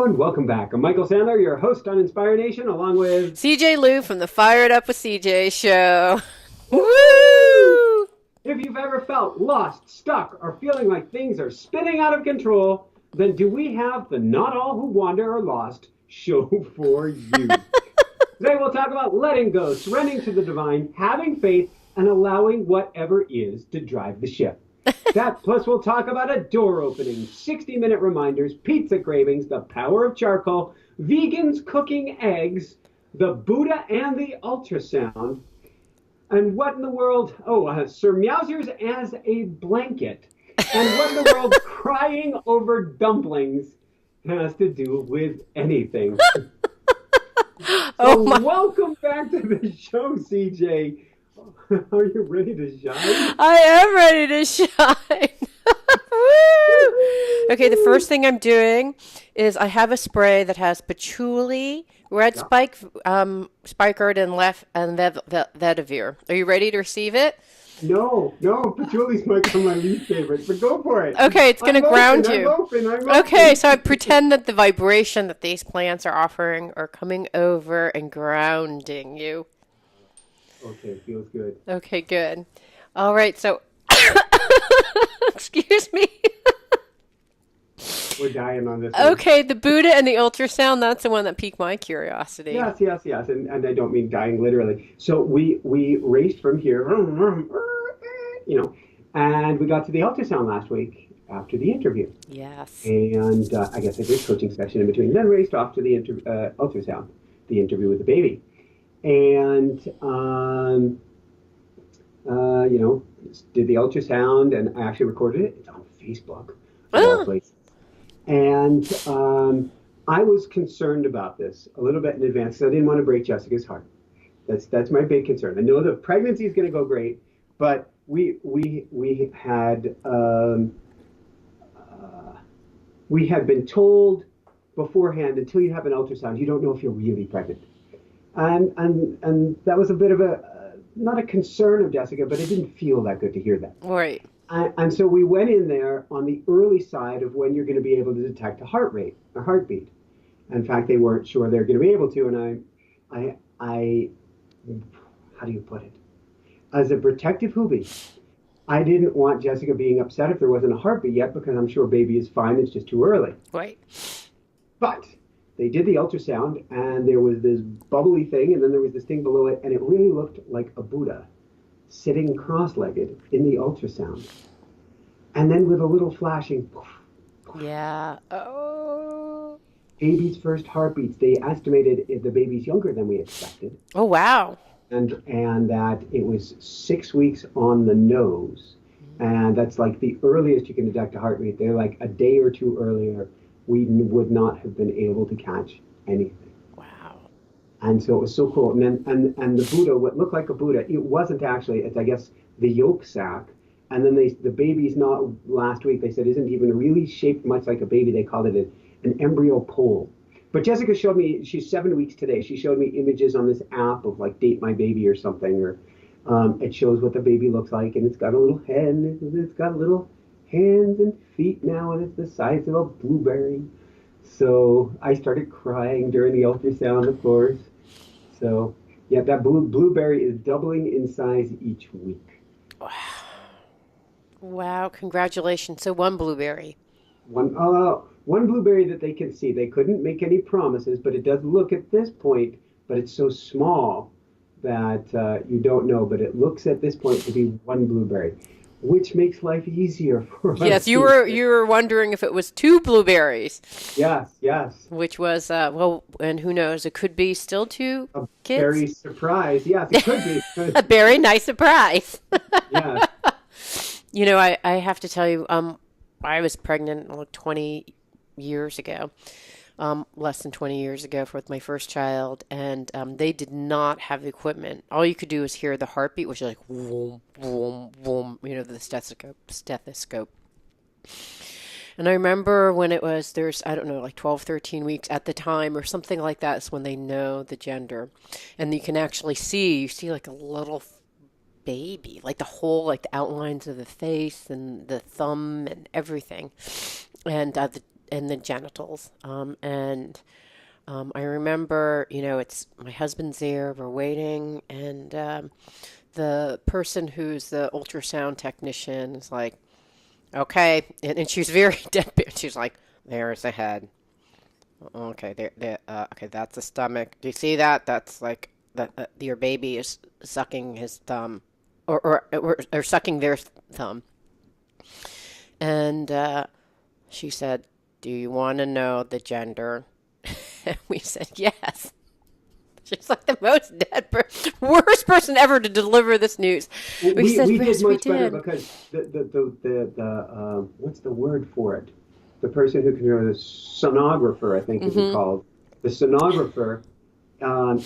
and welcome back. I'm Michael Sandler, your host on Inspire Nation, along with CJ Lou from the Fired Up with CJ show. Woohoo! Woo! If you've ever felt lost, stuck, or feeling like things are spinning out of control, then do we have the Not All Who Wander Are Lost show for you. Today we'll talk about letting go, surrendering to the divine, having faith, and allowing whatever is to drive the ship. That plus we'll talk about a door opening, 60-minute reminders, pizza cravings, the power of charcoal, vegans cooking eggs, the Buddha and the ultrasound, and what in the world, Sir Meowsers as a blanket, and what in the world crying over dumplings has to do with anything. Oh So my! welcome back to the show, CJ. Are you ready to shine? I am ready to shine. Woo! Okay, the first thing I'm doing is I have a spray that has patchouli, red Yeah. spikenard, and vetiver. Are you ready to receive it? No, patchouli's might my least favorite, but go for it. Okay, it's gonna ground you. I'm Okay, open. so I pretend that the vibration that these plants are offering are coming over and grounding you. Okay, feels good. Okay, good. All right, so excuse me. We're dying on this one. Okay, the Buddha and the ultrasound, that's the one that piqued my curiosity. Yes, and I don't mean dying literally. So we raced from here, and we got to the ultrasound last week after the interview. Yes. And I guess I did coaching session in between, then raced off to the ultrasound, the interview with the baby. And did the ultrasound, and I actually recorded it. It's on Facebook, of all Ah, places. And I was concerned about this a little bit in advance because I didn't want to break Jessica's heart. That's my big concern. I know the pregnancy is going to go great, but we had been told beforehand, until you have an ultrasound, you don't know if you're really pregnant. And that was a bit of a not a concern of Jessica, but it didn't feel that good to hear that. right. And so we went in there on the early side of when you're going to be able to detect a heart rate, a heartbeat. In fact, they weren't sure they're going to be able to. And I, how do you put it? As a protective hoobie, I didn't want Jessica being upset if there wasn't a heartbeat yet because I'm sure baby is fine. It's just too early. Right. But they did the ultrasound, and there was this bubbly thing, and then there was this thing below it, and it really looked like a Buddha sitting cross-legged in the ultrasound. And then with a little flashing, poof, Yeah. Oh. baby's first heartbeats, they estimated the baby's younger than we expected, Oh, wow. and that it was 6 weeks on the nose. And that's like the earliest you can detect a heart rate. They're like a day or two earlier, we would not have been able to catch anything. Wow. And so it was so cool. And then and the Buddha, what looked like a Buddha, it wasn't actually. It's I guess the yolk sac. And then the baby's not last week. They said isn't even really shaped much like a baby. They called it an embryo pole. But Jessica showed me. She's 7 weeks today. She showed me images on this app of like Date My Baby or something. Or it shows what the baby looks like, and it's got a little head, and it's got little hands and feet now, and it's the size of a blueberry. So I started crying during the ultrasound, of course. So yeah, that blueberry is doubling in size each week. Wow. Congratulations. So one blueberry. One blueberry that they can see. They couldn't make any promises, but it does look at this point. But it's so small that you don't know. But it looks at this point to be one blueberry, which makes life easier for us. Yes, you were wondering if it was two blueberries, Yes. which was well, and who knows, it could be still two A kids. berry surprise. Yes, it could be. A very nice surprise. Yes. I have to tell you, I was pregnant like 20 years ago, less than 20 years ago with my first child, and they did not have the equipment. All you could do is hear the heartbeat, which is like boom, boom, boom, the stethoscope. And I remember when there's, I don't know, like 12, 13 weeks at the time or something like that is when they know the gender. And you can actually you see like a little baby, like the outlines of the face and the thumb and everything. And and the genitals. And I remember, it's my husband's there, we're waiting, and the person who's the ultrasound technician is like, okay, and she's very deadpan. She's like, there's the head. Okay, okay, that's the stomach. Do you see that? That's like your baby is sucking his thumb, or sucking their thumb. And she said, "Do you want to know the gender?" And we said, "Yes." She's like the most worst person ever to deliver this news. We said, we "Yes, did we much better did." because the what's the word for it? The person who can hear the sonographer, I think, is called. The sonographer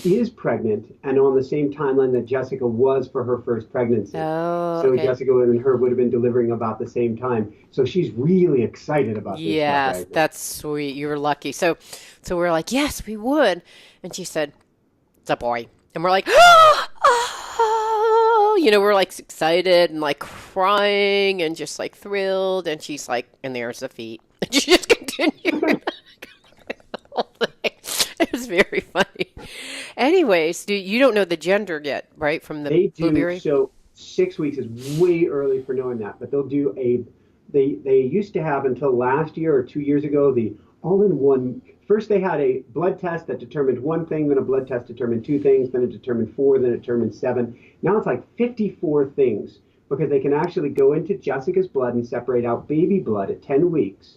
is pregnant and on the same timeline that Jessica was for her first pregnancy. Oh, So okay. Jessica and her would have been delivering about the same time. So she's really excited about this stuff Yes, right now. that's sweet. You were lucky. So we're like, yes, we would. And she said, it's a boy. And we're like, oh, we're like excited and like crying and just like thrilled. And she's like, and there's the feet. And she just continued. It was very funny. Anyways, you don't know the gender yet, right? From the They do. blueberry? So 6 weeks is way early for knowing that, but they'll do they used to have until last year or 2 years ago the all-in-one. First they had a blood test that determined one thing, then a blood test determined two things, then it determined four, then it determined seven. Now it's like 54 things because they can actually go into Jessica's blood and separate out baby blood at 10 weeks.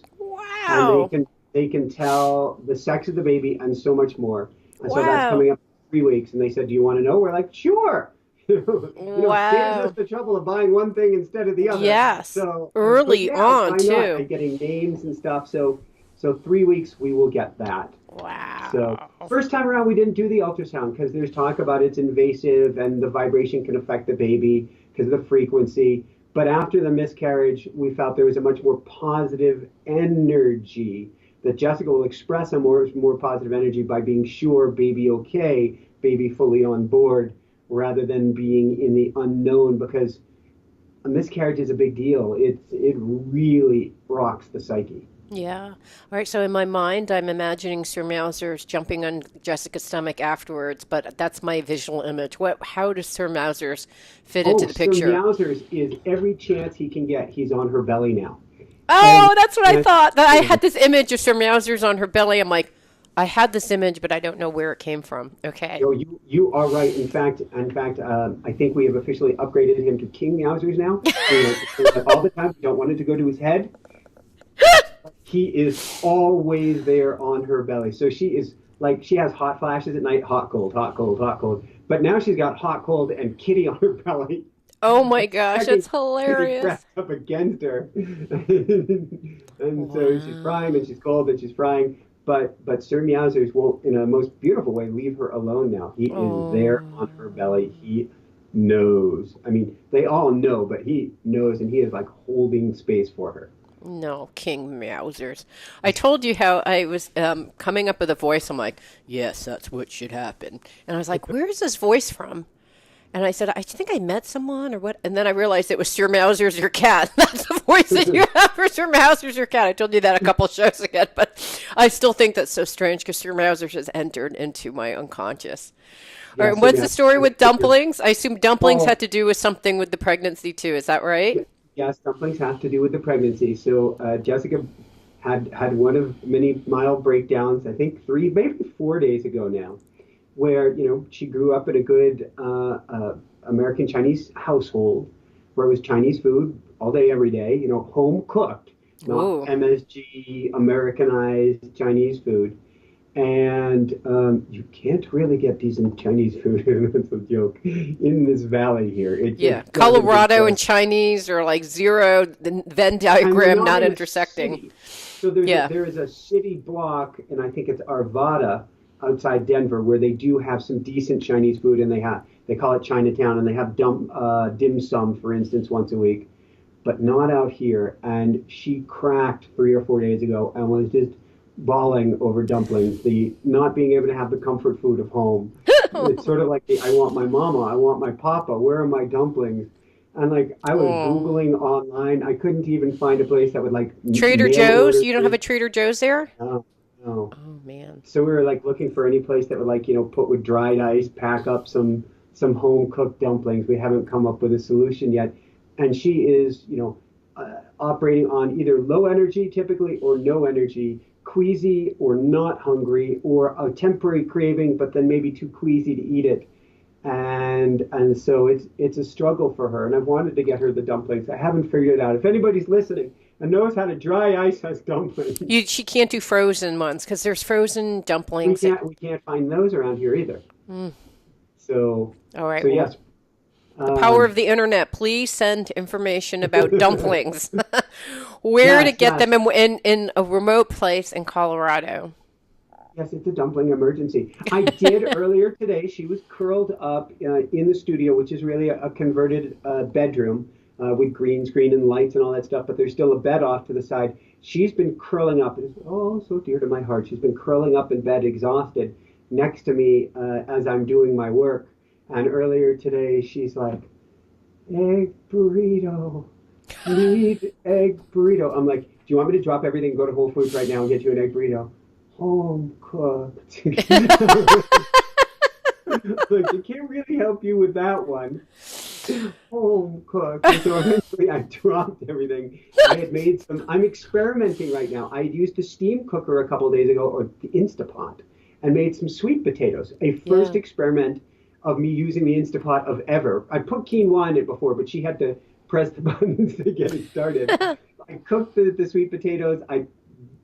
And Wow. they can tell the sex of the baby and so much more. And so that's Wow. coming up in 3 weeks. And they said, "Do you want to know?" We're like, "Sure." Saves us Wow. the trouble of buying one thing instead of the other. Yes. So, but Early yeah, on, why not? too. And getting names and stuff. So 3 weeks we will get that. So Wow. first time around we didn't do the ultrasound because there's talk about it's invasive and the vibration can affect the baby because of the frequency. But after the miscarriage, we felt there was a much more positive energy that Jessica will express a more positive energy by being sure baby okay, baby fully on board, rather than being in the unknown because a miscarriage is a big deal. It really rocks the psyche. Yeah. All right. So in my mind, I'm imagining Sir Mauser's jumping on Jessica's stomach afterwards, but that's my visual image. How does Sir Mauser's fit into Oh, the Sir picture? Meowsers is every chance he can get. He's on her belly now, and Oh, that's what I and thought. That I had this image of Sir Mauser's on her belly. I'm like, I had this image, but I don't know where it came from. Okay. you are right. In fact, I think we have officially upgraded him to King Meowsers now. So all the time, we don't want it to go to his head. He is always there on her belly. So she is like she has hot flashes at night, hot, cold, hot, cold, hot, cold. But now she's got hot, cold, and Kitty on her belly. Oh my gosh, Checking that's Kitty hilarious. pressed up against her. And so she's Wow. frying and she's cold and she's frying. But Sir Meowsers won't, in a most beautiful way, leave her alone now. He is there on her Oh. belly. He knows. I mean, they all know, but he knows, and he is like holding space for her. No, King Meowsers. I told you how I was coming up with a voice. I'm like, yes, that's what should happen. And I was like, where is this voice from? And I said, I think I met someone or what. And then I realized it was Sir Mauser's your cat. That's the voice that you have for Sir Mauser's your cat. I told you that a couple shows ago, but I still think that's so strange because Sir Mauser's has entered into my unconscious. All Yeah, right, Sir what's the story with Meowsers. dumplings? I assume dumplings Oh, had to do with something with the pregnancy too. Is that right? yes, dumplings have to do with the pregnancy. So Jessica had one of many mild breakdowns. I think 3, maybe 4 days ago now, where she grew up in a good American Chinese household where it was Chinese food all day, every day. Home cooked, not Ooh. MSG Americanized Chinese food. And you can't really get decent Chinese food. That's a joke. In this valley here, it Yeah, just doesn't Colorado and exist. Chinese are like zero, the Venn And they're diagram not not in a intersecting. city. So Yeah. there is a city block, and I think it's Arvada outside Denver, where they do have some decent Chinese food, and they call it Chinatown, and they have dim sum, for instance, once a week, but not out here. And she cracked 3 or 4 days ago and was just bawling over dumplings, the not being able to have the comfort food of home. It's sort of like the I want my mama, I want my papa, where are my dumplings? And like I was Oh, Googling online, I couldn't even find a place that would like Trader mail Joe's? order You don't have food. a Trader Joe's there? No, no. Oh man. So we were like looking for any place that would like, put with dried ice, pack up some home cooked dumplings. We haven't come up with a solution yet. And she is, operating on either low energy typically or no energy, queasy or not hungry, or a temporary craving, but then maybe too queasy to eat it. And so it's a struggle for her. And I've wanted to get her the dumplings. I haven't figured it out. If anybody's listening and knows how to dry ice us dumplings, She can't do frozen ones because there's frozen we dumplings. can't find those around here either. Mm, So all right. so Well, yes. the power of Um, the internet. Please send information about dumplings. Where to yes, get them yes, in a remote place in Colorado. yes. It's a dumpling emergency. I did earlier today. She was curled up in the studio, which is really a converted bedroom with green screen and lights and all that stuff. But there's still a bed off to the side. She's been curling up. It's, oh, so dear to my heart. She's been curling up in bed, exhausted, next to me as I'm doing my work. And earlier today, she's like, egg burrito. Need egg burrito. I'm like, do you want me to drop everything and go to Whole Foods right now and get you an egg burrito? Home cooked. Like, I can't really help you with that one. Home cooked. And so eventually I dropped everything. I had made some, I'm experimenting right now. I used the steam cooker a couple of days ago, or the Instapot, and made some sweet potatoes. A first Yeah. experiment of me using the Instapot of ever. I put quinoa in it before, but she had to press the buttons to get it started. I cooked the sweet potatoes.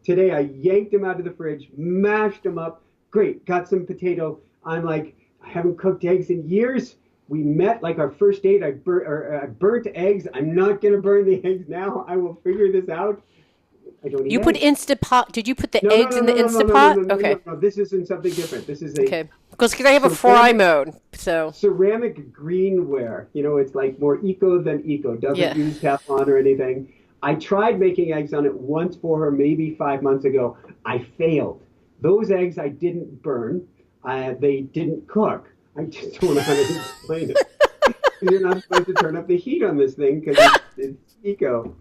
Today I yanked them out of the fridge, mashed them up. Great, got some potato. I'm like, I haven't cooked eggs in years. We met like our first date. I burnt eggs. I'm not gonna burn the eggs now. I will figure this out. I don't eat You put eggs. Instapot. Did you put the No, no, eggs no, in the no, no, no, no, no, Instapot? no, no, Okay. no, no. This isn't something different. This is a Okay. Because they have a fry ceramic mode. So, ceramic greenware. It's like more eco than eco. Doesn't yeah. use Teflon or anything. I tried making eggs on it once for her maybe 5 months ago. I failed. Those eggs I didn't burn. They didn't cook. I just don't know how to explain it. You're not supposed to turn up the heat on this thing because it's eco.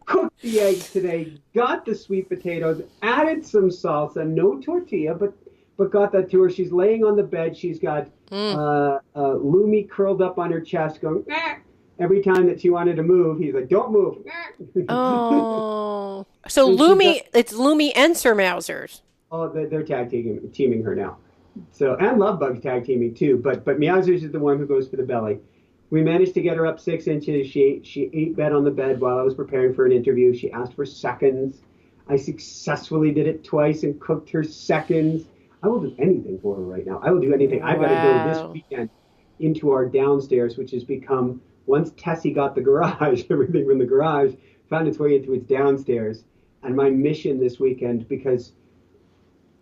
Cooked the eggs today, got the sweet potatoes, added some salsa, no tortilla, but got that to her. She's laying on the bed. She's got Mm. Lumi curled up on her chest, going "Nah." Every time that she wanted to move. He's like, "Don't move." Nah. Oh. So And she's got It's Lumi and Sir Mausers. oh, they're teaming her now. So and Lovebug's tag teaming too, but Meowsers is the one who goes for the belly. We managed to get her up 6 inches. She ate bed on the bed while I was preparing for an interview. She asked for seconds. I successfully did it twice and cooked her seconds. I will do anything for her right now. I will do anything. I've got to go this Wow. weekend into our downstairs, which has become once Tessie got the garage, everything from the garage found its way into its downstairs. And my mission this weekend, because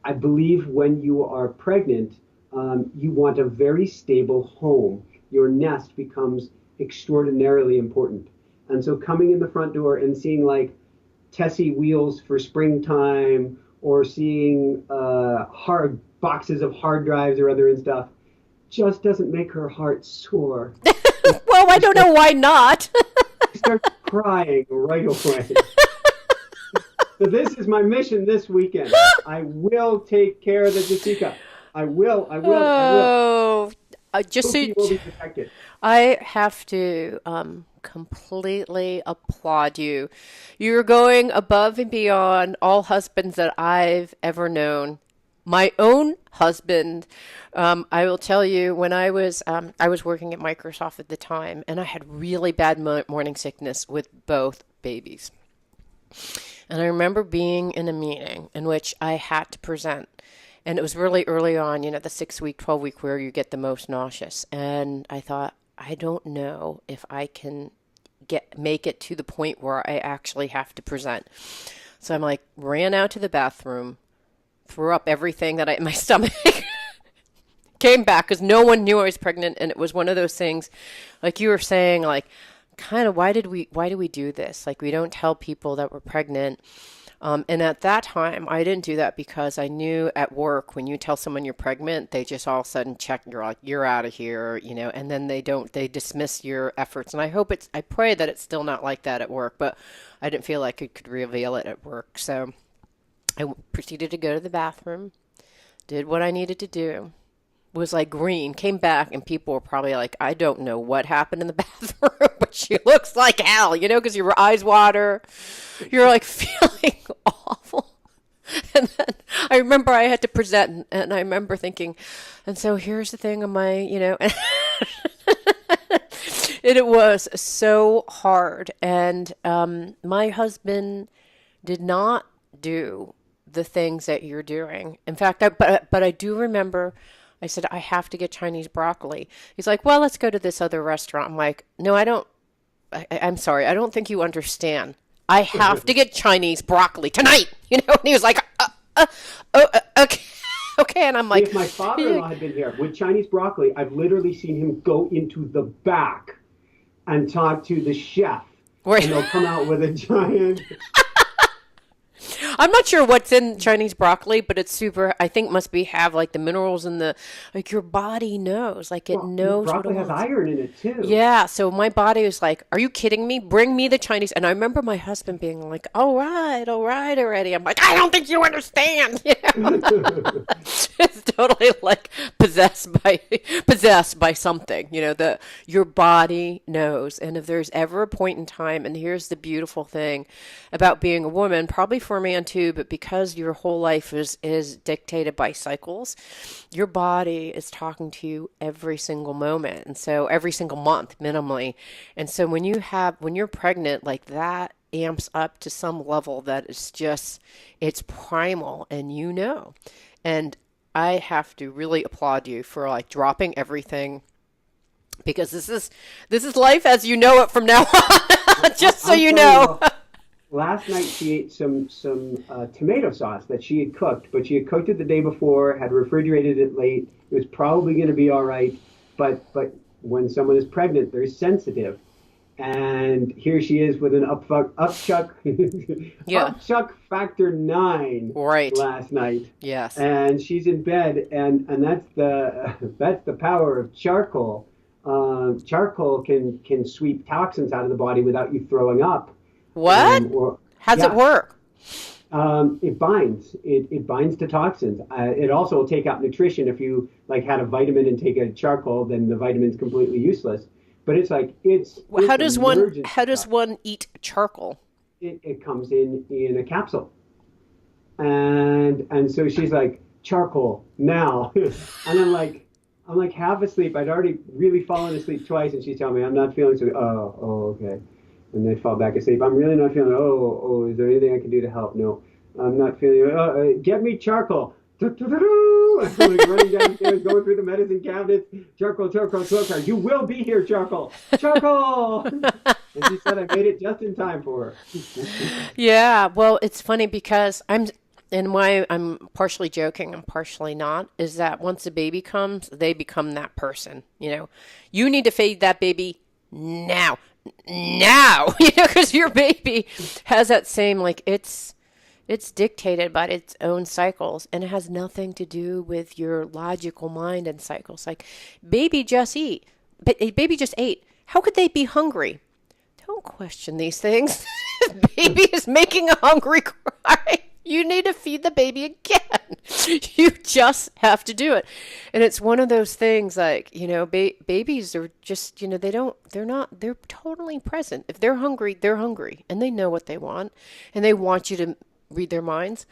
I believe when you are pregnant, you want a very stable home. Your nest becomes extraordinarily important. And so coming in the front door and seeing like Tessie wheels for springtime or seeing hard boxes of hard drives or other and stuff just doesn't make her heart soar. Well, I She don't know starts, why not. she starts crying right away. So this is my mission this weekend. I will take care of the Jessica. I will. I will. I will. Oh, just so Pookie will be protected. I have to completely applaud you. You're going above and beyond all husbands that I've ever known. My own husband, I will tell you, when I was working at Microsoft at the time, and I had really bad morning sickness with both babies. And I remember being in a meeting in which I had to present. And it was really early on, the 6 week, 12 week where you get the most nauseous. And I thought, I don't know if I can make it to the point where I actually have to present. So I'm like, ran out to the bathroom, threw up everything that I in my stomach, came back because no one knew I was pregnant. And it was one of those things, like you were saying, like, kind of why do we do this? Like, we don't tell people that we're pregnant. And at that time, I didn't do that because I knew at work when you tell someone you're pregnant, they just all of a sudden check, you're like, you're out of here, and then they dismiss your efforts. And I pray that it's still not like that at work, but I didn't feel like I could reveal it at work. So I proceeded to go to the bathroom, did what I needed to do, was like green, came back, and people were probably like, I don't know what happened in the bathroom, but she looks like hell, because your eyes water. You're like feeling awful. And then I remember I had to present, and I remember thinking, and so here's the thing on my, and it was so hard. And my husband did not do the things that you're doing. In fact, but I do remember I said, I have to get Chinese broccoli. He's like, well, let's go to this other restaurant. I'm like, no, I don't. I'm sorry. I don't think you understand. I have to get Chinese broccoli tonight. And he was like, okay. Okay. And I'm like, if my father-in-law had been here with Chinese broccoli, I've literally seen him go into the back and talk to the chef. And they'll come out with a giant... I'm not sure what's in Chinese broccoli, but it's super, I think have like the minerals in your body knows, like it knows broccoli what it has iron in it too. Yeah. So my body was like, are you kidding me? Bring me the Chinese. And I remember my husband being like, all right already. I'm like, I don't think you understand. It's totally like possessed by something, that your body knows. And if there's ever a point in time, and here's the beautiful thing about being a woman, probably for a man too, but because your whole life is dictated by cycles, your body is talking to you every single moment, and so every single month minimally. And so when you're pregnant, like that amps up to some level that is just, it's primal, and and I have to really applaud you for like dropping everything, because this is life as you know it from now on. Just so you know. Last night she ate some tomato sauce that she had cooked, but she had cooked it the day before, had refrigerated it late. It was probably going to be all right, but when someone is pregnant, they're sensitive, and here she is with an upchuck factor 9 right last night. Yes, and she's in bed, and that's the power of charcoal. Charcoal can sweep toxins out of the body without you throwing up. What? How's it work? It binds. It binds to toxins. It also will take out nutrition. If you like had a vitamin and take a charcoal, then the vitamin's completely useless. But it's like how does one eat charcoal? It comes in a capsule, and so she's like, charcoal now, and I'm like half asleep. I'd already really fallen asleep twice, and she's telling me I'm not feeling so. Oh, okay. And they fall back asleep. I'm really not feeling. Is there anything I can do to help? No, I'm not feeling. Get me charcoal. I'm like running downstairs, going through the medicine cabinets. Charcoal. You will be here, charcoal. And she said I made it just in time for her. Yeah. Well, it's funny because and why I'm partially joking and partially not, is that once a baby comes, they become that person. You need to feed that baby now, because your baby has that same, like, it's dictated by its own cycles, and it has nothing to do with your logical mind and cycles. Like, baby just ate. How could they be hungry? Don't question these things. Baby is making a hungry cry. You need to feed the baby again. You just have to do it. And it's one of those things like, babies are just, they're totally present. If they're hungry, and they know what they want, and they want you to read their minds,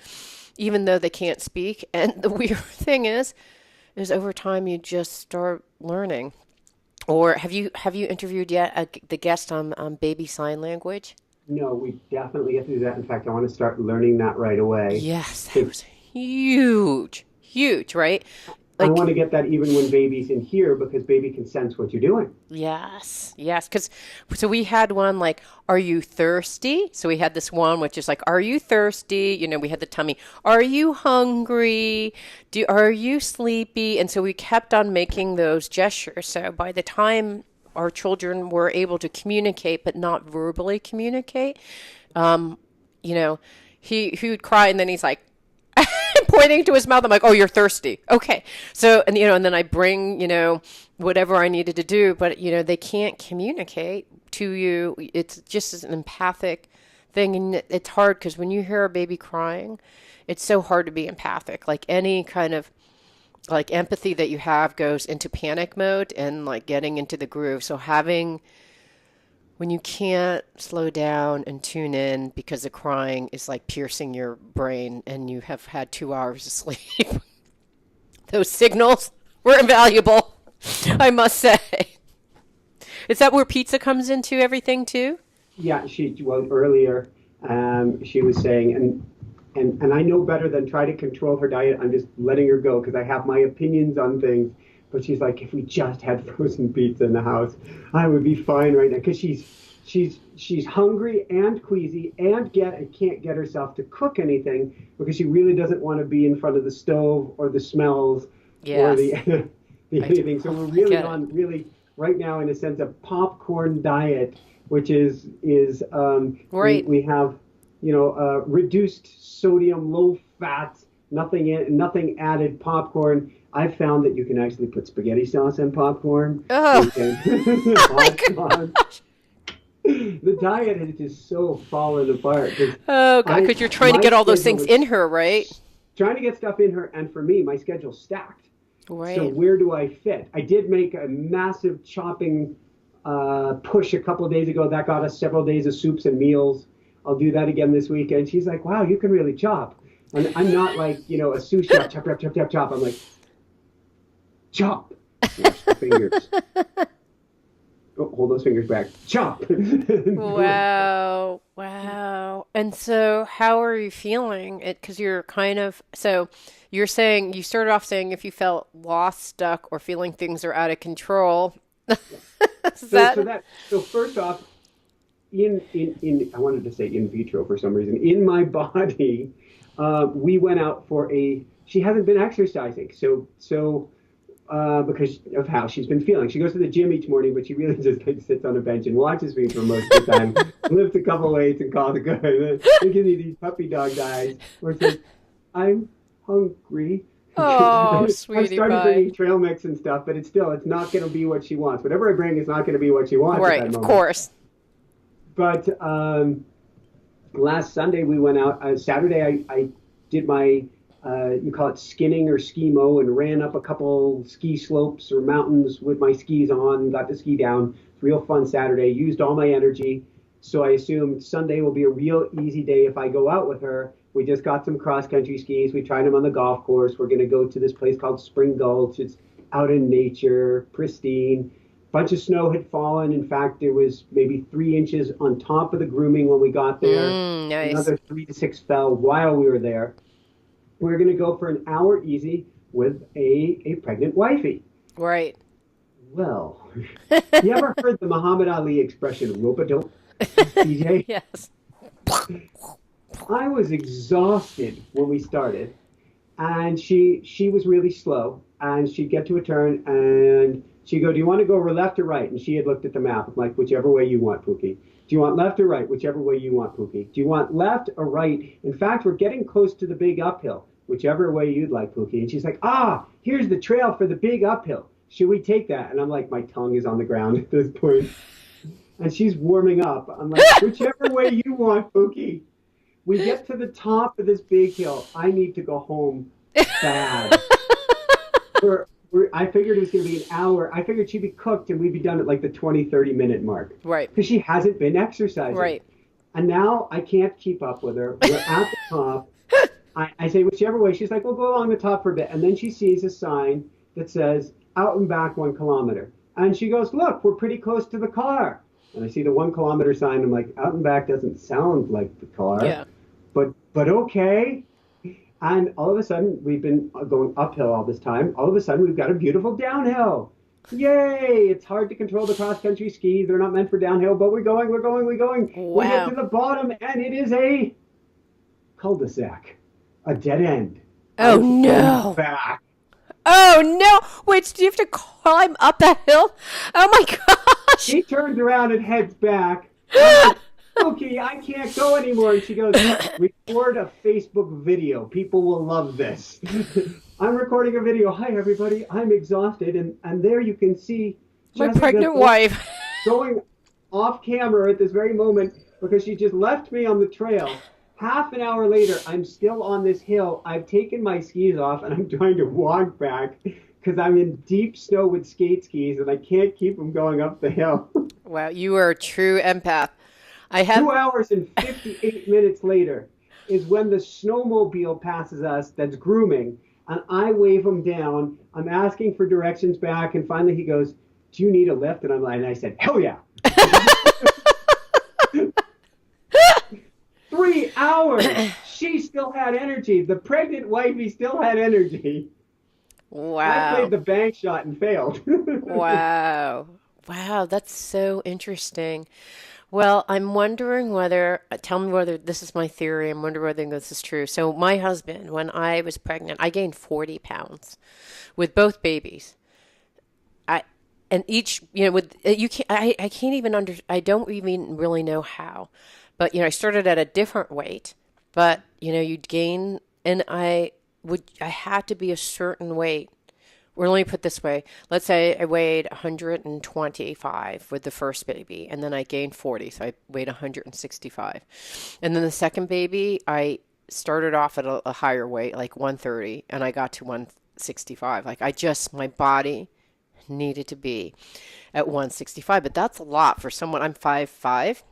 even though they can't speak. And the weird thing is over time you just start learning. Or have you interviewed yet the guest on baby sign language? No, we definitely have to do that. In fact, I want to start learning that right away. Yes, that was huge, right? I want to get that even when baby's in here, because baby can sense what you're doing. Yes. So we had one like, are you thirsty? So we had this one which is like, are you thirsty? We had the tummy. Are you hungry? Are you sleepy? And so we kept on making those gestures. So by the time our children were able to communicate, but not verbally communicate, he would cry, and then he's like pointing to his mouth. I'm like, oh, you're thirsty. Okay. So, and, and then I bring, whatever I needed to do, but, they can't communicate to you. It's just an empathic thing. And it's hard because when you hear a baby crying, it's so hard to be empathic. Like any kind of like empathy that you have goes into panic mode and like getting into the groove. So when you can't slow down and tune in because the crying is like piercing your brain and you have had 2 hours of sleep, those signals were invaluable, I must say. Is that where pizza comes into everything too? Yeah, earlier she was saying, and I know better than try to control her diet. I'm just letting her go because I have my opinions on things. But she's like, if we just had frozen pizza in the house, I would be fine right now. Because she's hungry and queasy and can't get herself to cook anything because she really doesn't want to be in front of the stove or the smells or the anything. So we're really right now in a sense a popcorn diet, which is right. We have reduced sodium, low fat, nothing added popcorn. I've found that you can actually put spaghetti sauce in popcorn. Oh, my gosh. The diet has just so fallen apart. Oh, God, because you're trying to get all those things in her, right? Trying to get stuff in her, and for me, my schedule's stacked. Right. So where do I fit? I did make a massive chopping push a couple of days ago. That got us several days of soups and meals. I'll do that again this weekend. She's like, wow, you can really chop. And I'm not like, a sous chef, chop, chop, chop, chop, chop. I'm like, chop. Watch the fingers. Oh, hold those fingers back. Chop. Wow. Wow. And so how are you feeling? Because you're you're saying, you started off saying if you felt lost, stuck, or feeling things are out of control. So first off, in I wanted to say in vitro for some reason, in my body, we went out for she hasn't been exercising. So because of how she's been feeling. She goes to the gym each morning, but she really just sits on a bench and watches me for most of the time, lifts a couple weights and calls it good. They give me these puppy dog eyes where it says, I'm hungry. Oh, sweetie I've started bringing trail mix and stuff, but it's not going to be what she wants. Whatever I bring is not going to be what she wants right, at that moment. Of course. But last Sunday we went out. Saturday I did my you call it skinning or ski-mo, and ran up a couple ski slopes or mountains with my skis on, got to ski down. Real fun Saturday, used all my energy. So I assumed Sunday will be a real easy day if I go out with her. We just got some cross-country skis. We tried them on the golf course. We're going to go to this place called Spring Gulch. It's out in nature, pristine. Bunch of snow had fallen. In fact, there was maybe 3 inches on top of the grooming when we got there. Nice. Another 3 to 6 fell while we were there. We're going to go for an hour easy with a pregnant wifey. Right. Well, you ever heard the Muhammad Ali expression, rope-a-dope, DJ? Yes. I was exhausted when we started, and she was really slow, and she'd get to a turn, and she'd go, do you want to go left or right? And she had looked at the map. I'm like, whichever way you want, Pookie. Do you want left or right? Whichever way you want, Pookie. Do you want left or right? In fact, we're getting close to the big uphill. Whichever way you'd like, Pookie. And she's like, here's the trail for the big uphill. Should we take that? And I'm like, my tongue is on the ground at this point. And she's warming up. I'm like, whichever way you want, Pookie. We get to the top of this big hill. I need to go home bad. I figured it was going to be an hour. I figured she'd be cooked and we'd be done at like the 20, 30-minute mark. Right. Because she hasn't been exercising. Right. And now I can't keep up with her. We're at the top. I say, whichever way. She's like, we'll go along the top for a bit. And then she sees a sign that says, out and back 1 kilometer. And she goes, look, we're pretty close to the car. And I see the 1 kilometer sign. I'm like, out and back doesn't sound like the car. Yeah. But okay. And all of a sudden, we've been going uphill all this time. All of a sudden, we've got a beautiful downhill. Yay! It's hard to control the cross-country skis. They're not meant for downhill, but we're going. Wow. We get to the bottom, and it is a cul-de-sac, a dead end. Oh, no. Back. Oh, no. Wait, do you have to climb up that hill? Oh, my gosh. She turns around and heads back. Okay, I can't go anymore. And she goes, record a Facebook video. People will love this. I'm recording a video. Hi, everybody. I'm exhausted. And there you can see My Jessica pregnant wife. going off camera at this very moment because she just left me on the trail. Half an hour later, I'm still on this hill. I've taken my skis off and I'm trying to walk back because I'm in deep snow with skate skis and I can't keep them going up the hill. Wow, you are a true empath. I have 2 hours and 58 minutes later is when the snowmobile passes us that's grooming, and I wave him down. I'm asking for directions back, and finally he goes, "Do you need a lift?" And I'm like, and I said, "Hell yeah!" 3 hours. She still had energy. The pregnant wifey still had energy. I played wow. the bank shot and failed. Wow. Wow, that's so interesting. Well, I'm wondering whether, tell me whether this is my theory. I'm wondering whether this is true. So, my husband, when I was pregnant, I gained 40 pounds with both babies. I, and each, with, you can't, I can't even I don't even really know how. But, I started at a different weight, but, you'd gain, and I had to be a certain weight. Or let me put it this way. Let's say I weighed 125 with the first baby, and then I gained 40, so I weighed 165. And then the second baby, I started off at a higher weight, like 130, and I got to 165. Like my body needed to be at 165, but that's a lot for someone. I'm 5'5".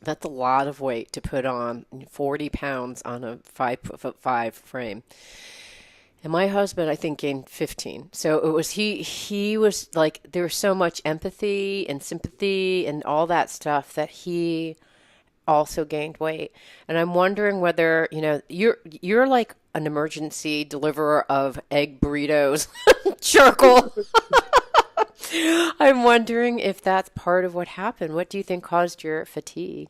That's a lot of weight to put on, 40 pounds on a 5'5" frame. And my husband, I think, gained 15. So it was he was like, there was so much empathy and sympathy and all that stuff that he also gained weight. And I'm wondering whether, you're like an emergency deliverer of egg burritos, charcoal. I'm wondering if that's part of what happened. What do you think caused your fatigue?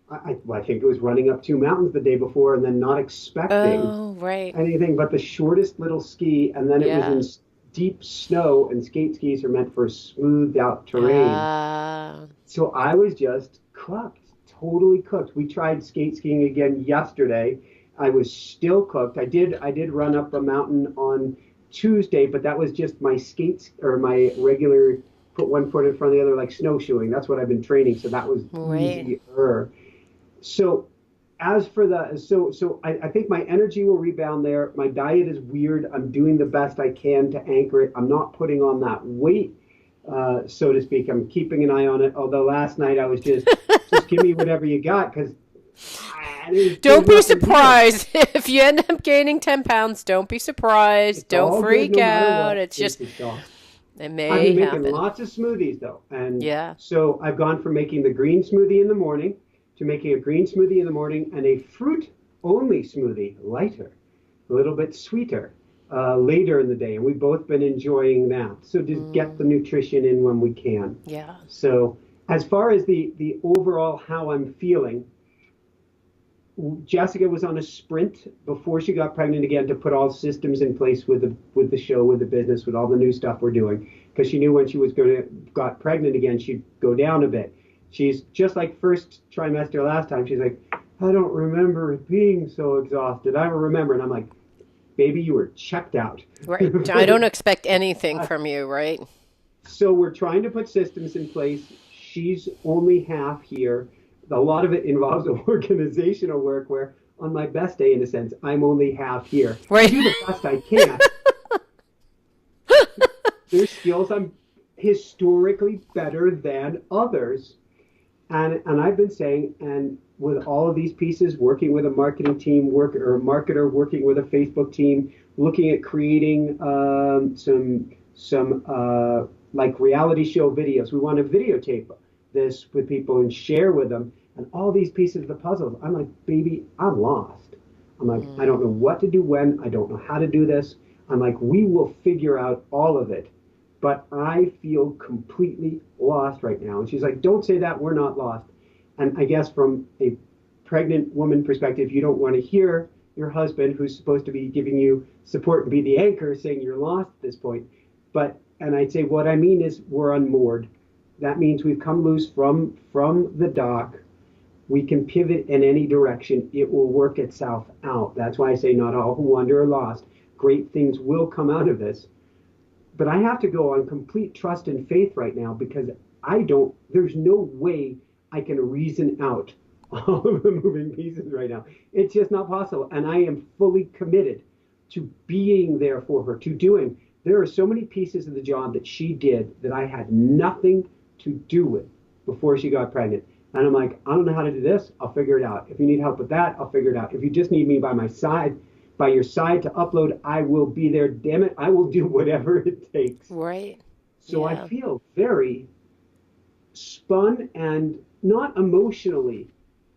Well, I think it was running up two mountains the day before and then not expecting Oh, right. anything but the shortest little ski, and then it was in Yeah. deep snow, and skate skis are meant for smoothed out terrain. Ah, So I was just cooked, totally cooked. We tried skate skiing again yesterday. I was still cooked. I did run up a mountain on Tuesday, but that was just my skates or my regular put one foot in front of the other like snowshoeing. That's what I've been training, so that was right. easier. So as for the I think my energy will rebound there. My diet is weird. I'm doing the best I can to anchor it. I'm not putting on that weight, so to speak. I'm keeping an eye on it. Although last night I was just give me whatever you got because there's Don't be nothing here. surprised if you end up gaining 10 pounds. Don't be surprised. It's Don't all good freak no matter out. what, It's just, Stacey Shaw. it I've may been making happen. lots of smoothies though, and Yeah. so I've gone from making the green smoothie in the morning to making a green smoothie in the morning and a fruit only smoothie, lighter, a little bit sweeter, later in the day, and we've both been enjoying that. So just get the Mm, nutrition in when we can. yeah. So as far as the overall how I'm feeling, Jessica was on a sprint before she got pregnant again to put all systems in place with the show, with the business, with all the new stuff we're doing, because she knew when she was going to got pregnant again, she'd go down a bit. She's just like first trimester last time. She's like, I don't remember it being so exhausted. I don't remember, and I'm like, baby, you were checked out. Right. I don't expect anything from you, right? So we're trying to put systems in place. She's only half here. A lot of it involves organizational work where on my best day, in a sense, I'm only half here. I Right. do the best I can. There's skills I'm historically better than others. And I've been saying, and with all of these pieces, working with a marketing team, or a marketer, working with a Facebook team, looking at creating some like reality show videos. We want to videotape this with people and share with them. And all these pieces of the puzzle, I'm like, baby, I'm lost. I'm like, I don't know Mm, what to do when. I don't know how to do this. I'm like, we will figure out all of it, but I feel completely lost right now. And she's like, don't say that. We're not lost. And I guess from a pregnant woman perspective, you don't want to hear your husband, who's supposed to be giving you support and be the anchor, saying you're lost at this point. And I'd say what I mean is we're unmoored. That means we've come loose from the dock. We can pivot in any direction. It will work itself out. That's why I say not all who wander are lost. Great things will come out of this. But I have to go on complete trust and faith right now because there's no way I can reason out all of the moving pieces right now. It's just not possible. And I am fully committed to being there for her, to doing. There are so many pieces of the job that she did that I had nothing to do with before she got pregnant. And I'm like, I don't know how to do this. I'll figure it out. If you need help with that, I'll figure it out. If you just need me by my side, by your side to upload, I will be there. Damn it. I will do whatever it takes. Right. So Yeah. I feel very spun and not emotionally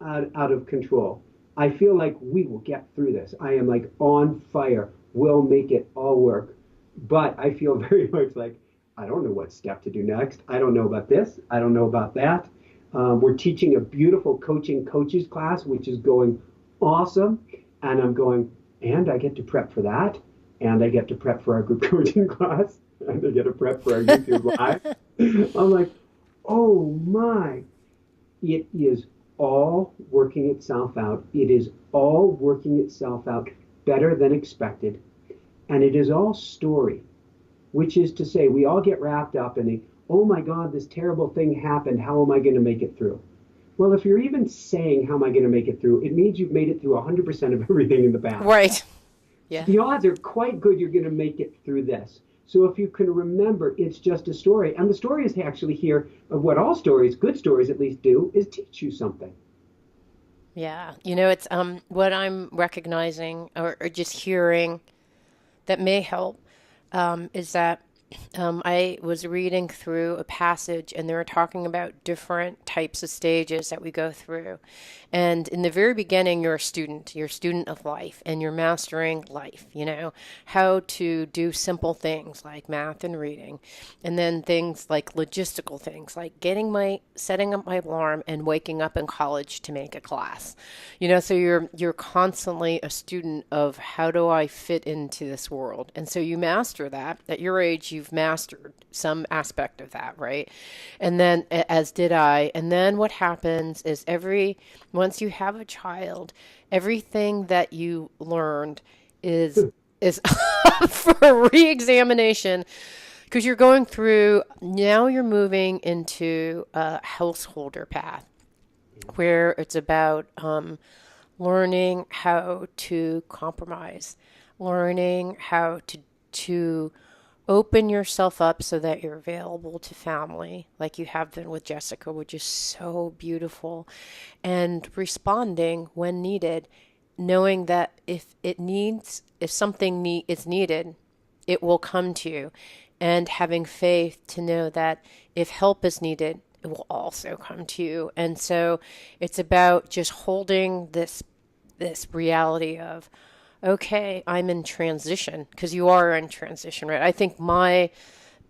out of control. I feel like we will get through this. I am like on fire. We'll make it all work. But I feel very much like I don't know what step to do next. I don't know about this. I don't know about that. We're teaching a beautiful coaching coaches class, which is going awesome. And I'm going, and I get to prep for that. And I get to prep for our group coaching class. And I get to prep for our YouTube Live. I'm like, oh my. It is all working itself out. It is all working itself out better than expected. And it is all story, which is to say, we all get wrapped up in the, oh my God, this terrible thing happened. How am I going to make it through? Well, if you're even saying, how am I going to make it through, it means you've made it through 100% of everything in the past. Right. Yeah. The odds are quite good you're going to make it through this. So if you can remember, it's just a story. And the story is actually here of what all stories, good stories at least do, is teach you something. Yeah. You know, it's what I'm recognizing or just hearing that may help is that I was reading through a passage and they were talking about different types of stages that we go through. And in the very beginning, you're a student of life, and you're mastering life, you know, how to do simple things like math and reading. And then things like logistical things like setting up my alarm and waking up in college to make a class. You know, so you're constantly a student of how do I fit into this world. And so you master that. At your age, you've mastered some aspect of that, right? And then, as did I. And then what happens is once you have a child, everything that you learned is up for re-examination because you're going through, now you're moving into a householder path where it's about learning how to compromise, learning how to open yourself up so that you're available to family, like you have been with Jessica, which is so beautiful, and responding when needed, knowing that if something is needed, it will come to you, and having faith to know that if help is needed, it will also come to you. And so it's about just holding this reality of, okay, I'm in transition, because you are in transition, right? I think my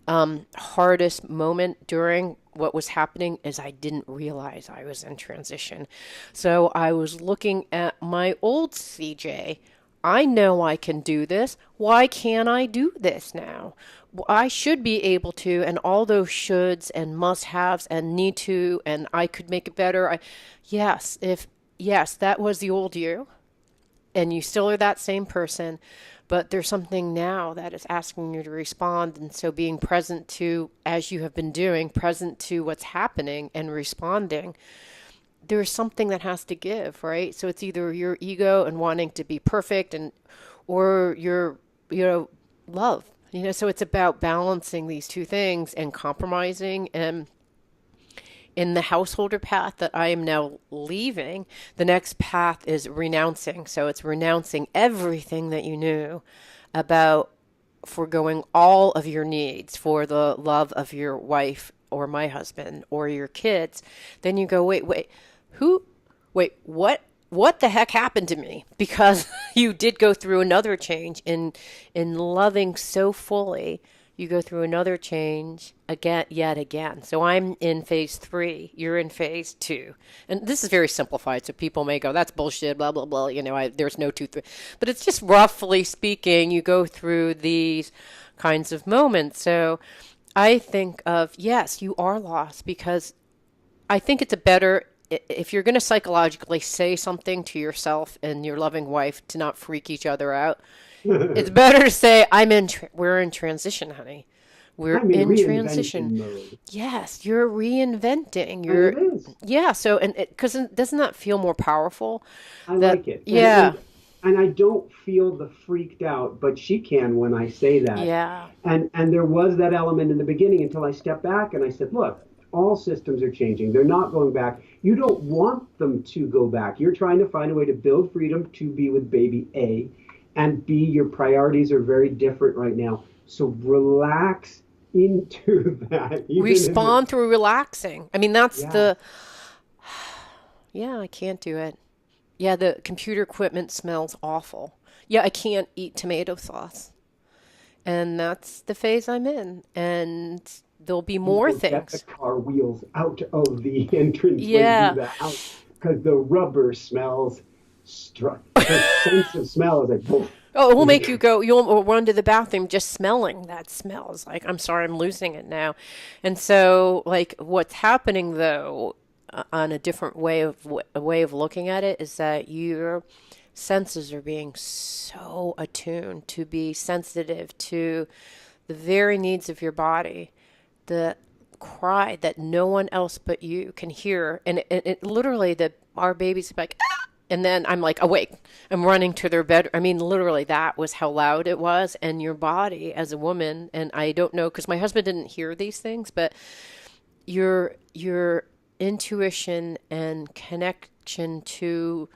hardest moment during what was happening is I didn't realize I was in transition. So I was looking at my old CJ. I know I can do this. Why can't I do this now? I should be able to, and all those shoulds and must-haves and need to, and I could make it better. Yes, that was the old you. And you still are that same person, but there's something now that is asking you to respond. And so being present to, as you have been doing, present to what's happening and responding, there's something that has to give, right? So it's either your ego and wanting to be perfect or your, love, so it's about balancing these two things and compromising. And in the householder path that I am now leaving, the next path is renouncing. So it's renouncing everything that you knew about foregoing all of your needs for the love of your wife or my husband or your kids. Then you go, wait, what the heck happened to me? Because you did go through another change in loving so fully. You go through another change yet again. So I'm in phase 3. You're in phase 2. And this is very simplified, so people may go, that's bullshit, blah, blah, blah. There's no 2, 3. But it's just roughly speaking, you go through these kinds of moments. So I think of, yes, you are lost, because I think it's if you're going to psychologically say something to yourself and your loving wife to not freak each other out, it's better to say, we're in transition, honey. We're I'm in in transition. reinvention mode. Yes, you're reinventing. And it is. Yeah. So, and because doesn't that feel more powerful? I That, like it. yeah, And I don't feel the freaked out, but she can when I say that. yeah, And there was that element in the beginning until I stepped back and I said, look, all systems are changing. They're not going back. You don't want them to go back. You're trying to find a way to build freedom to be with baby A, and B, your priorities are very different right now. So relax into that. respond through relaxing. I mean, that's Yeah. the, yeah, I can't do it. Yeah, the computer equipment smells awful. Yeah, I can't eat tomato sauce. And that's the phase I'm in. And there'll be more People get the things. car wheels out of the entranceway to Yeah. the house because the rubber smells struck. The sense of smell is like, boom. Oh, it will make you go, you'll run to the bathroom just smelling that smell. It's like, I'm sorry, I'm losing it now. And so, like, what's happening though, on a different way of looking at it is that your senses are being so attuned to be sensitive to the very needs of your body, the cry that no one else but you can hear, and it literally our babies like, "Ah!" And then I'm like awake. I'm running to their bed. I mean, literally, that was how loud it was. And your body, as a woman, and I don't know because my husband didn't hear these things, but your intuition and connection to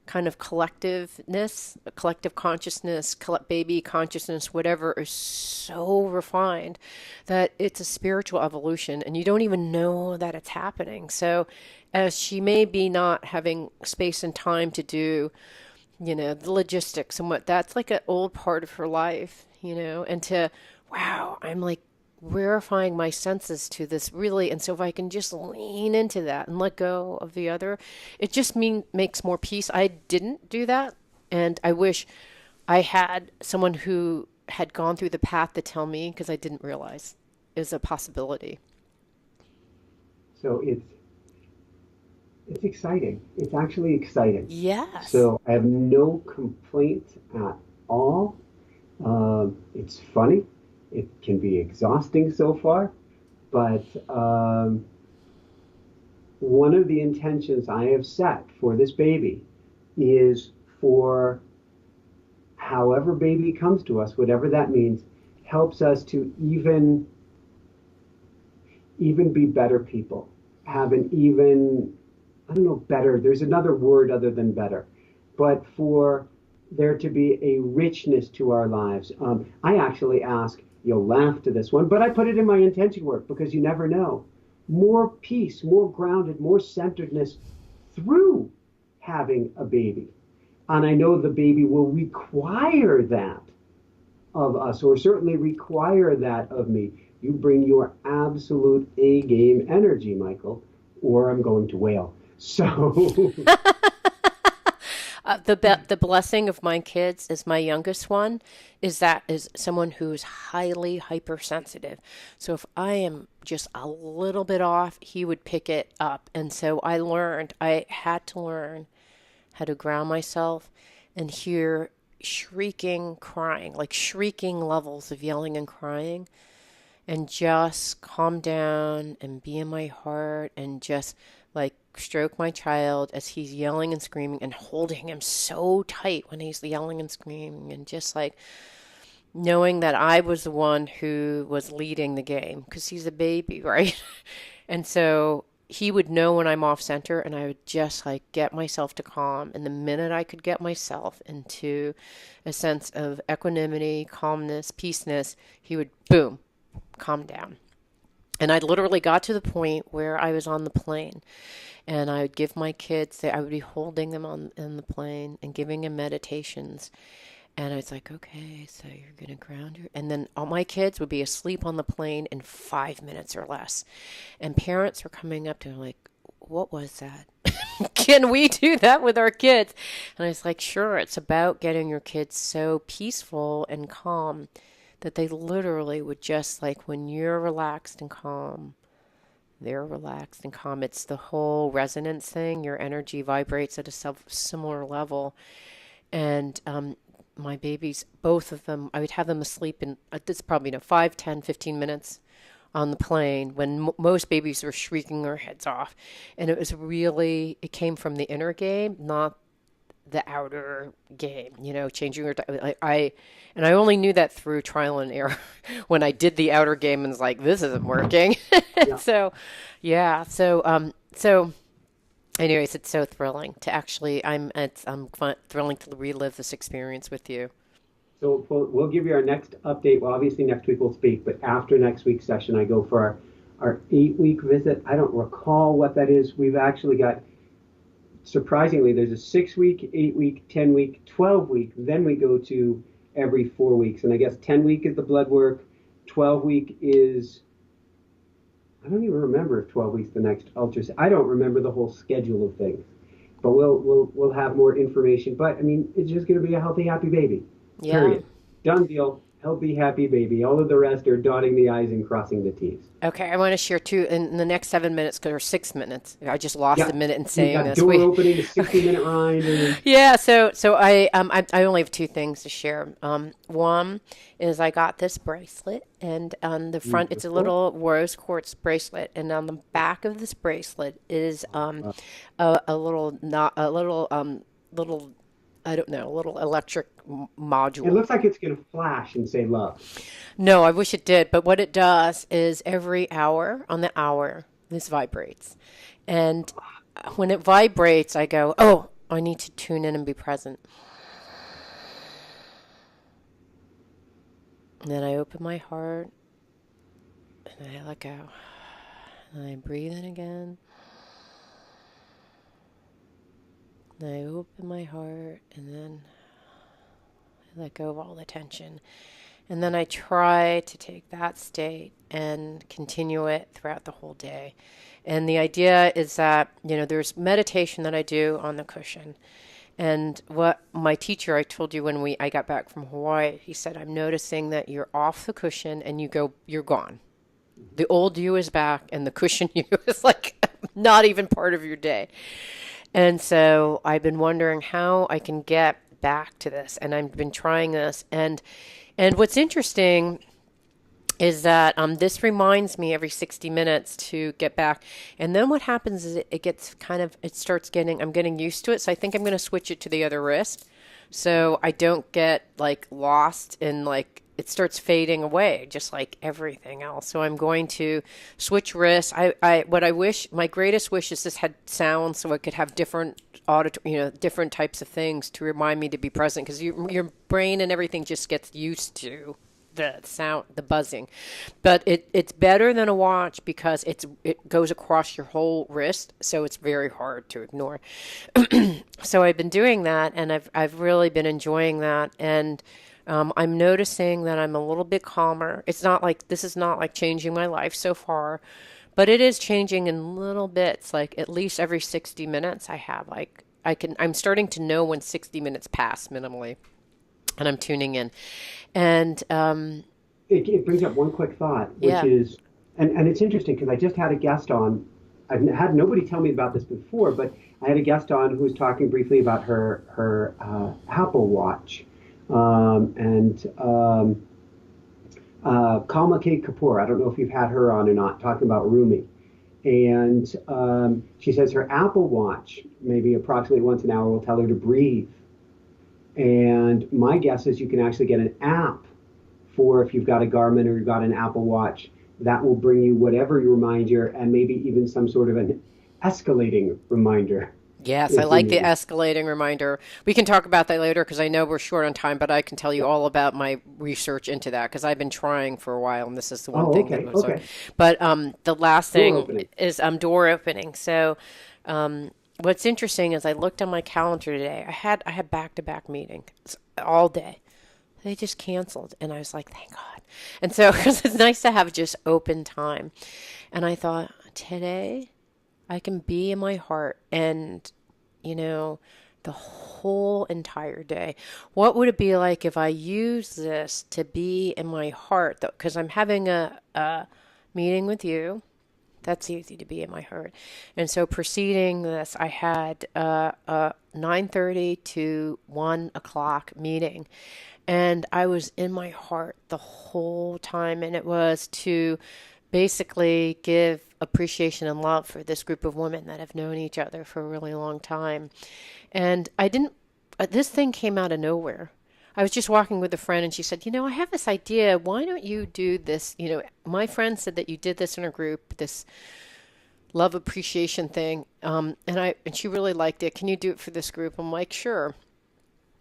kind of collectiveness, collective consciousness, baby consciousness, whatever, is so refined that it's a spiritual evolution and you don't even know that it's happening. So as she may be not having space and time to do, the logistics and what that's like an old part of her life, and wow, I'm like verifying my senses to this really. And so if I can just lean into that and let go of the other, it just makes more peace. I didn't do that. And I wish I had someone who had gone through the path to tell me, because I didn't realize it was a possibility. So it's exciting. It's actually exciting. Yes. So I have no complaints at all. It's funny. It can be exhausting so far, but one of the intentions I have set for this baby is for however baby comes to us, whatever that means, helps us to even be better people, have an even, I don't know, better, there's another word other than better, but for there to be a richness to our lives. I actually ask, you'll laugh to this one, but I put it in my intention work because you never know. More peace, more grounded, more centeredness through having a baby. And I know the baby will require that of us, or certainly require that of me. You bring your absolute A game energy, Michael, or I'm going to wail. So The blessing of my kids is my youngest one is someone who's highly hypersensitive. So if I am just a little bit off, he would pick it up. And so I had to learn how to ground myself and hear shrieking, crying, like shrieking levels of yelling and crying, and just calm down and be in my heart and just like stroke my child as he's yelling and screaming and holding him so tight when he's yelling and screaming, and just like knowing that I was the one who was leading the game because he's a baby, right? And so he would know when I'm off center, and I would just like get myself to calm. And the minute I could get myself into a sense of equanimity, calmness, peaceness, he would boom, calm down. And I literally got to the point where I was on the plane, and I would give my kids, I would be holding them in the plane and giving them meditations. And I was like, okay, so you're going to ground your, and then all my kids would be asleep on the plane in 5 minutes or less. And parents were coming up to me like, what was that? Can we do that with our kids? And I was like, sure, it's about getting your kids so peaceful and calm that they literally would just like, when you're relaxed and calm, they're relaxed and calm. It's the whole resonance thing. Your energy vibrates at a similar level. And my babies, both of them, I would have them asleep in, this probably, 5, 10, 15 minutes on the plane when most babies were shrieking their heads off. And it was really, it came from the inner game, not the outer game, changing your, and I only knew that through trial and error when I did the outer game and was like, this isn't working. Yeah. So, yeah. So anyways, it's so thrilling to actually, thrilling to relive this experience with you. So we'll give you our next update. Well, obviously next week we'll speak, but after next week's session, I go for our 8-week visit. I don't recall what that is. We've actually got, surprisingly, there's a 6-week, 8-week, 10-week, 12-week. Then we go to every 4 weeks. And I guess 10-week is the blood work. 12-week is, I don't even remember if 12 weeks the next ultrasound. I don't remember the whole schedule of things. But we'll have more information. But I mean, it's just going to be a healthy, happy baby. Yeah. Period. Done deal. Healthy, happy baby. All of the rest are dotting the I's and crossing the T's. Okay, I want to share too in the next 7 minutes, or 6 minutes. I just lost Yeah. a minute in We saying got this. door opening, a 60-minute ride. And Yeah, so I only have two things to share. One is I got this bracelet, and on the front it's a beautiful. little rose quartz bracelet, and on the back of this bracelet is Uh, a little not a little little I don't know, a little electric it module. looks like it's going to flash and say love. No, I wish it did, but what it does is every hour on the hour this vibrates, and when it vibrates, I go, oh, I need to tune in and be present. And then I open my heart and I let go. And I breathe in again. And I open my heart and then I let go of all the tension. And then I try to take that state and continue it throughout the whole day. And the idea is that, there's meditation that I do on the cushion. And what my teacher, I told you when I got back from Hawaii, he said, I'm noticing that you're off the cushion and you're gone. The old you is back and the cushion you is like not even part of your day. And so I've been wondering how I can get back to this. And I've been trying this. And what's interesting is that this reminds me every 60 minutes to get back. And then what happens is it gets I'm getting used to it. So I think I'm going to switch it to the other wrist. So I don't get like lost in like, it starts fading away, just like everything else. So I'm going to switch wrists. What I wish, my greatest wish is this had sound so it could have different different types of things to remind me to be present because your brain and everything just gets used to the sound, the buzzing. But it's better than a watch because it goes across your whole wrist, so it's very hard to ignore. So I've been doing that, and I've really been enjoying that, and I'm noticing that I'm a little bit calmer. This is not like changing my life so far, but it is changing in little bits. Like at least every 60 minutes, I'm starting to know when 60 minutes pass minimally, and I'm tuning in. And it brings up one quick thought, which yeah, is, and it's interesting because I just had a guest on. I've had nobody tell me about this before, but I had a guest on who was talking briefly about her Apple Watch, and Kalma K. Kapoor. I don't know if you've had her on or not, talking about Rumi. And she says her Apple Watch, maybe approximately once an hour, will tell her to breathe. And my guess is you can actually get an app for if you've got a Garmin or you've got an Apple Watch that will bring you whatever reminder and maybe even some sort of an escalating reminder yes, I if you like the need. escalating reminder. We can talk about that later because I know we're short on time, but I can tell you Yeah. all about my research into that because I've been trying for a while, and this is the one Oh, thing that okay, was. okay. But the last Door thing opening. is door opening. So what's interesting is I looked on my calendar today. I had back-to-back meetings all day. They just canceled, and I was like, thank God. And so because it's nice to have just open time, and I thought today I can be in my heart and, the whole entire day. What would it be like if I use this to be in my heart? Because I'm having a meeting with you That's easy to be in my heart. And so preceding this, I had a 9:30 to 1 o'clock meeting. And I was in my heart the whole time. And it was to basically give appreciation and love for this group of women that have known each other for a really long time. And I didn't, this thing came out of nowhere. I was just walking with a friend and she said, I have this idea. Why don't you do this? My friend said that you did this in a group, this love appreciation thing. And she really liked it. Can you do it for this group? I'm like, sure.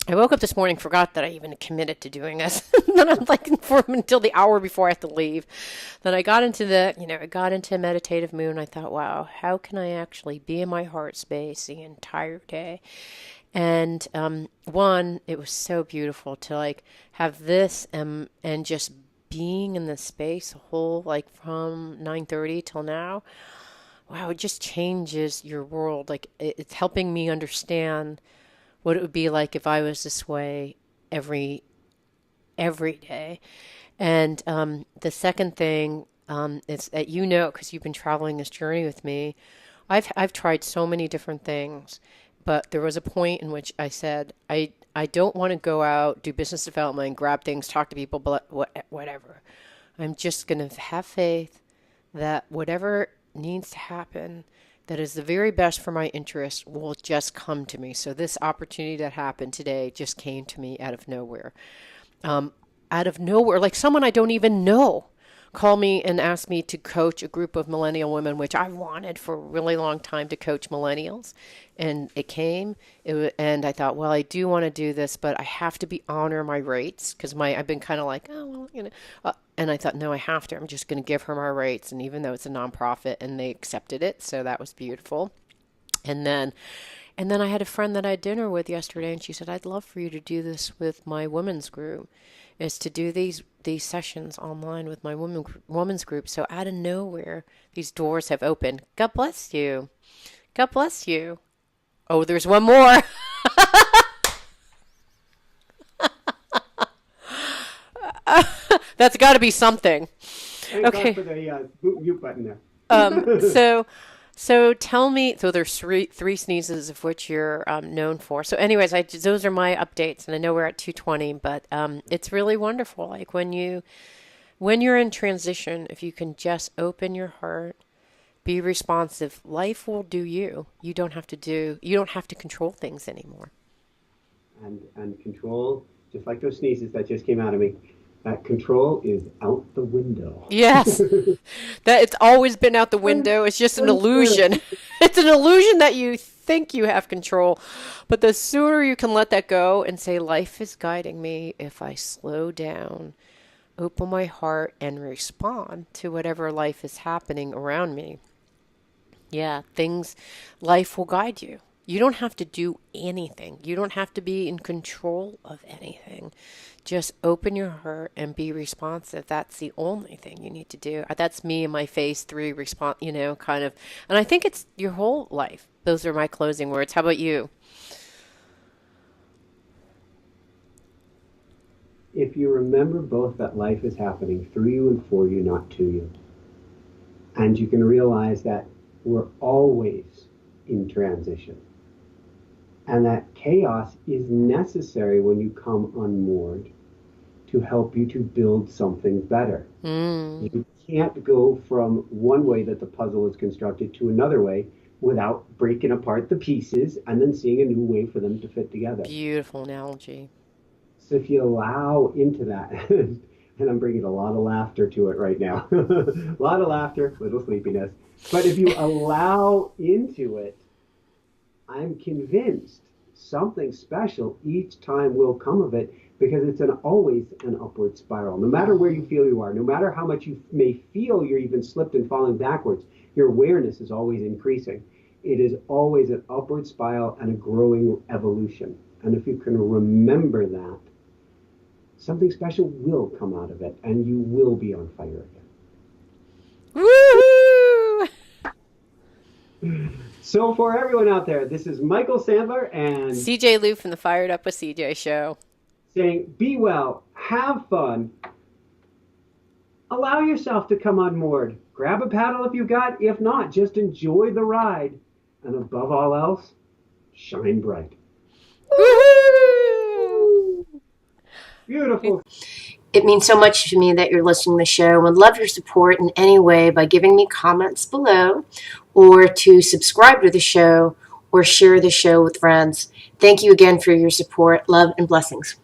I woke up this morning, forgot that I even committed to doing this. Then I'm like until the hour before I have to leave. Then I got into I got into meditative mood and I thought, wow, how can I actually be in my heart space the entire day? And one, it was so beautiful to like have this and just being in this space a whole like from 9:30 till now. Wow, it just changes your world. Like it's helping me understand what it would be like if I was this way every day. And the second thing is that because you've been traveling this journey with me, I've tried so many different things, but there was a point in which I said I don't want to go out, do business development, grab things, talk to people, but whatever. I'm just going to have faith that whatever needs to happen that is the very best for my interest will just come to me. So this opportunity that happened today just came to me out of nowhere. Like someone I don't even know called me and asked me to coach a group of millennial women, which I wanted for a really long time to coach millennials. And it came, and I thought, well, I do want to do this, but I have to honor my rates because I've been kind of like, oh, well, and I thought, no, I have to. I'm just going to give her my rates. And even though it's a nonprofit, and they accepted it, so that was beautiful. And then I had a friend that I had dinner with yesterday, and she said, I'd love for you to do this with my women's group, is to do these sessions online with my women's group. So out of nowhere, these doors have opened. God bless you. God bless you. Oh, there's one more. That's got to be something. Thank Okay. God for the mute button there. So tell me. So there's three sneezes of which you're known for. So, anyways, those are my updates, and I know we're at 2:20, but it's really wonderful. Like when you're in transition, if you can just open your heart, be responsive, life will do you. You don't have to control things anymore. And control, just like those sneezes that just came out of me. That control is out the window. Yes, that it's always been out the window. It's just an illusion. It's an illusion that you think you have control. But the sooner you can let that go and say, life is guiding me if I slow down, open my heart, and respond to whatever life is happening around me. Yeah, life will guide you. You don't have to do anything. You don't have to be in control of anything. Just open your heart and be responsive. That's the only thing you need to do. That's me in my phase 3 response, kind of. And I think it's your whole life. Those are my closing words. How about you? If you remember both that life is happening through you and for you, not to you, and you can realize that we're always in transition, and that chaos is necessary when you come unmoored to help you to build something better. You can't go from one way that the puzzle is constructed to another way without breaking apart the pieces and then seeing a new way for them to fit together. Beautiful analogy. So if you allow into that, and I'm bringing a lot of laughter to it right now, a lot of laughter, little sleepiness, but if you allow into it, I'm convinced something special each time will come of it, because it's always an upward spiral. No matter where you feel you are, no matter how much you may feel you're even slipped and falling backwards, your awareness is always increasing. It is always an upward spiral and a growing evolution. And if you can remember that, something special will come out of it, and you will be on fire again. Woo! So for everyone out there, this is Michael Sandler and CJ Lou from the Fired Up with CJ show, saying, be well, have fun, Allow yourself to come unmoored. Grab a paddle if you got. If not, just enjoy the ride. And above all else, shine bright. Woohoo! Beautiful. It means so much to me that you're listening to the show and would love your support in any way by giving me comments below or to subscribe to the show or share the show with friends. Thank you again for your support. Love and blessings.